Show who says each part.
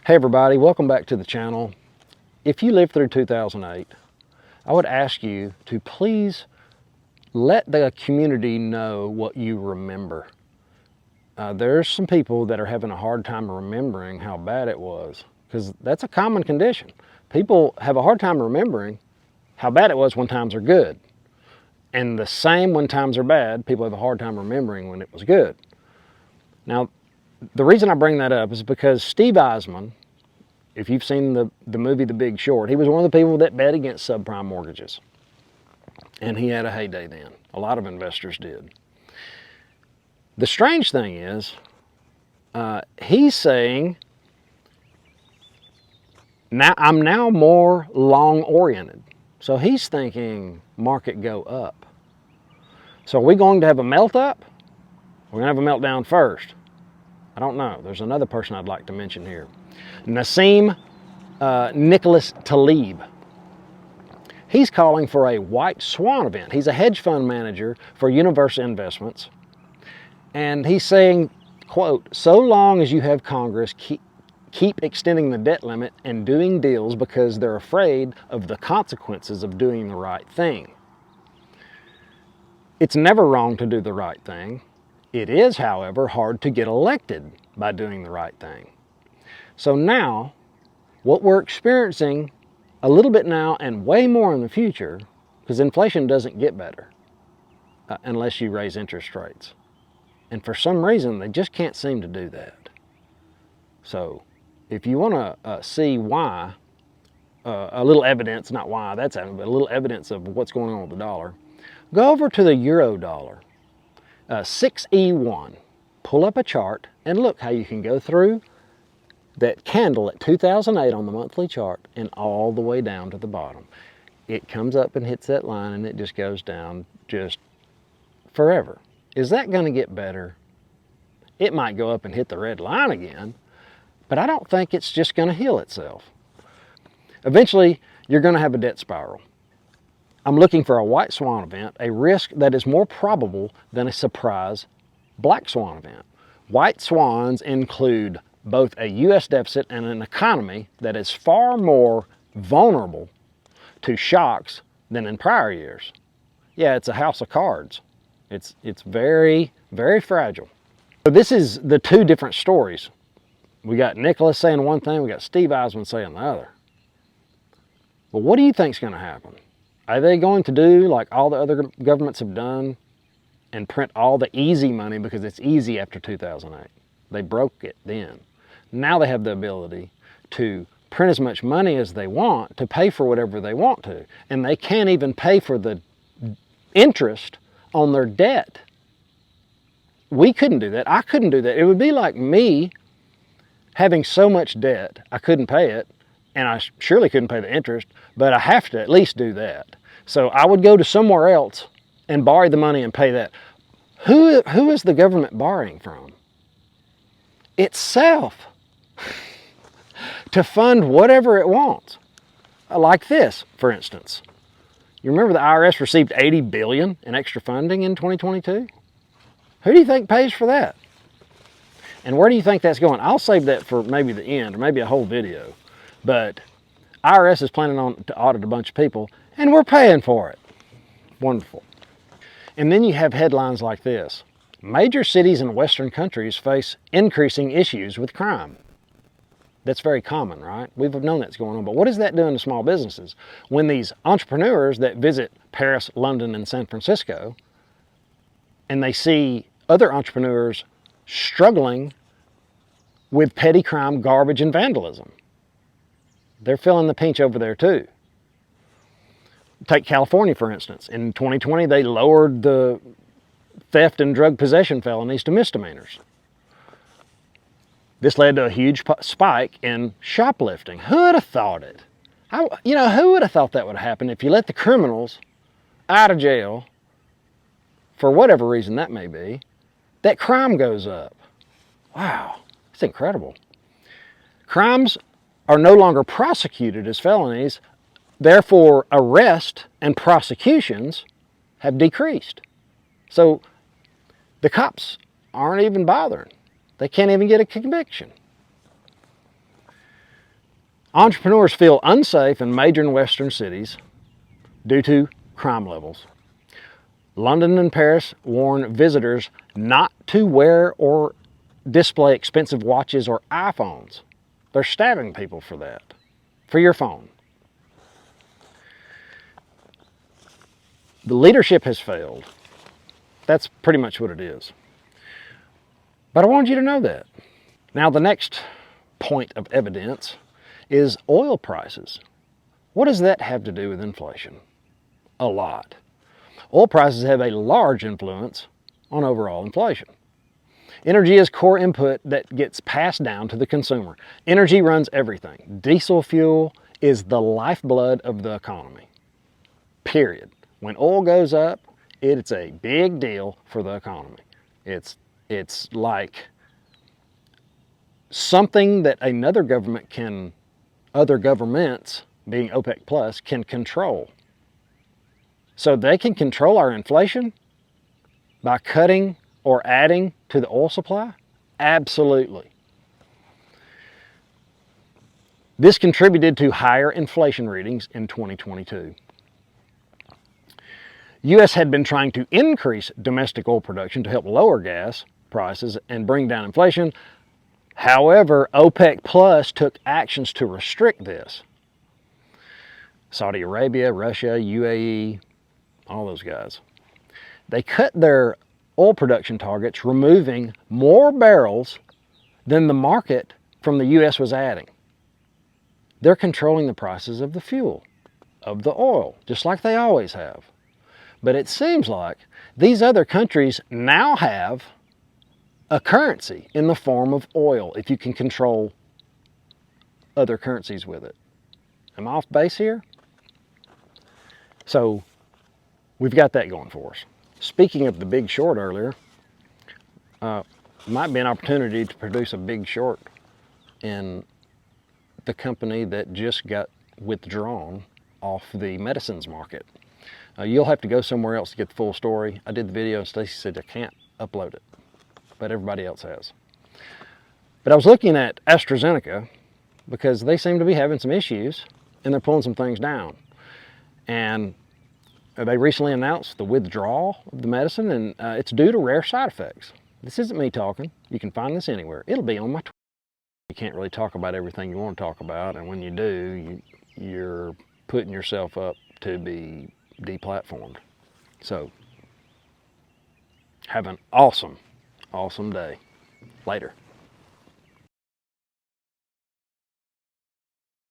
Speaker 1: Hey everybody, welcome back to the channel. If you lived through 2008, I would ask you to please let the community know what you remember. There's some people that are having a hard time remembering how bad it was, because that's a common condition. People have a hard time remembering how bad it was when times are good. And the same when times are bad, people have a hard time remembering when it was good. Now, the reason I bring that up is because Steve Eisman, if you've seen the movie The Big Short, he was one of the people that bet against subprime mortgages. And he had a heyday then. A lot of investors did. The strange thing is, he's saying, I'm now more long-oriented. So he's thinking market go up. So are we going to have a melt-up? We're going to have a meltdown first. I don't know. There's another person I'd like to mention here. Nassim Nicholas Taleb. He's calling for a white swan event. He's a hedge fund manager for Universe Investments. And he's saying, quote, so long as you have Congress keep extending the debt limit and doing deals because they're afraid of the consequences of doing the right thing. It's never wrong to do the right thing. It is, however, hard to get elected by doing the right thing. So now, what we're experiencing a little bit now and way more in the future, because inflation doesn't get better unless you raise interest rates. And for some reason, they just can't seem to do that. So if you want to see why, a little evidence, not why that's happening, but a little evidence of what's going on with the dollar, go over to the euro dollar. 6E1. Pull up a chart and look how you can go through that candle at 2008 on the monthly chart and all the way down to the bottom. It comes up and hits that line and it just goes down just forever. Is that going to get better? It might go up and hit the red line again, but I don't think it's just going to heal itself. Eventually, you're going to have a debt spiral. I'm looking for a white swan event, a risk that is more probable than a surprise black swan event. White swans include both a U.S. deficit and an economy that is far more vulnerable to shocks than in prior years. Yeah, it's a house of cards. It's very, very fragile. So this is the two different stories. We got Nicholas saying one thing, we got Steve Eisman saying the other. Well, what do you think is going to happen? Are they going to do like all the other governments have done and print all the easy money because it's easy after 2008? They broke it then. Now they have the ability to print as much money as they want to pay for whatever they want to. And they can't even pay for the interest on their debt. We couldn't do that. I couldn't do that. It would be like me having so much debt, I couldn't pay it, and I surely couldn't pay the interest, but I have to at least do that. So I would go to somewhere else and borrow the money and pay that. Who is the government borrowing from? Itself. To fund whatever it wants. Like this, for instance. You remember the IRS received $80 billion in extra funding in 2022? Who do you think pays for that? And where do you think that's going? I'll save that for maybe the end or maybe a whole video. But IRS is planning on to audit a bunch of people and we're paying for it. Wonderful. And then you have headlines like this. Major cities in Western countries face increasing issues with crime. That's very common, right? We've known that's going on. But what is that doing to small businesses? When these entrepreneurs that visit Paris, London, and San Francisco, and they see other entrepreneurs struggling with petty crime, garbage, and vandalism, they're feeling the pinch over there too. Take California, for instance. In 2020, they lowered the theft and drug possession felonies to misdemeanors. This led to a huge spike in shoplifting. Who would have thought it? Who would have thought that would happen if you let the criminals out of jail, for whatever reason that may be, that crime goes up. Wow, it's incredible. Crimes are no longer prosecuted as felonies, therefore arrest and prosecutions have decreased. So the cops aren't even bothering. They can't even get a conviction. Entrepreneurs feel unsafe in major and western cities due to crime levels. London and Paris warn visitors not to wear or display expensive watches or iPhones. They're stabbing people for that, for your phone. The leadership has failed. That's pretty much what it is. But I wanted you to know that. Now, the next point of evidence is oil prices. What does that have to do with inflation? A lot. Oil prices have a large influence on overall inflation. Energy is core input that gets passed down to the consumer. Energy runs everything. Diesel fuel is the lifeblood of the economy. Period. When oil goes up, it's a big deal for the economy. It's like something that another government can, other governments, being OPEC Plus, can control. So they can control our inflation by cutting or adding to the oil supply? Absolutely. This contributed to higher inflation readings in 2022. U.S. had been trying to increase domestic oil production to help lower gas prices and bring down inflation. However, OPEC Plus took actions to restrict this. Saudi Arabia, Russia, UAE, all those guys. They cut their oil production targets, removing more barrels than the market from the U.S. was adding. They're controlling the prices of the fuel, of the oil, just like they always have. But it seems like these other countries now have a currency in the form of oil, if you can control other currencies with it. Am I off base here? So we've got that going for us. Speaking of the Big Short earlier, might be an opportunity to produce a Big Short in the company that just got withdrawn off the medicines market. You'll have to go somewhere else to get the full story. I did the video and Stacy said I can't upload it, but everybody else has. But I was looking at AstraZeneca because they seem to be having some issues and they're pulling some things down. And they recently announced the withdrawal of the medicine, and it's due to rare side effects. This isn't me talking. You can find this anywhere. It'll be on my Twitter. You can't really talk about everything you want to talk about, and when you do, you're putting yourself up to be deplatformed. So, have an awesome, awesome day. Later.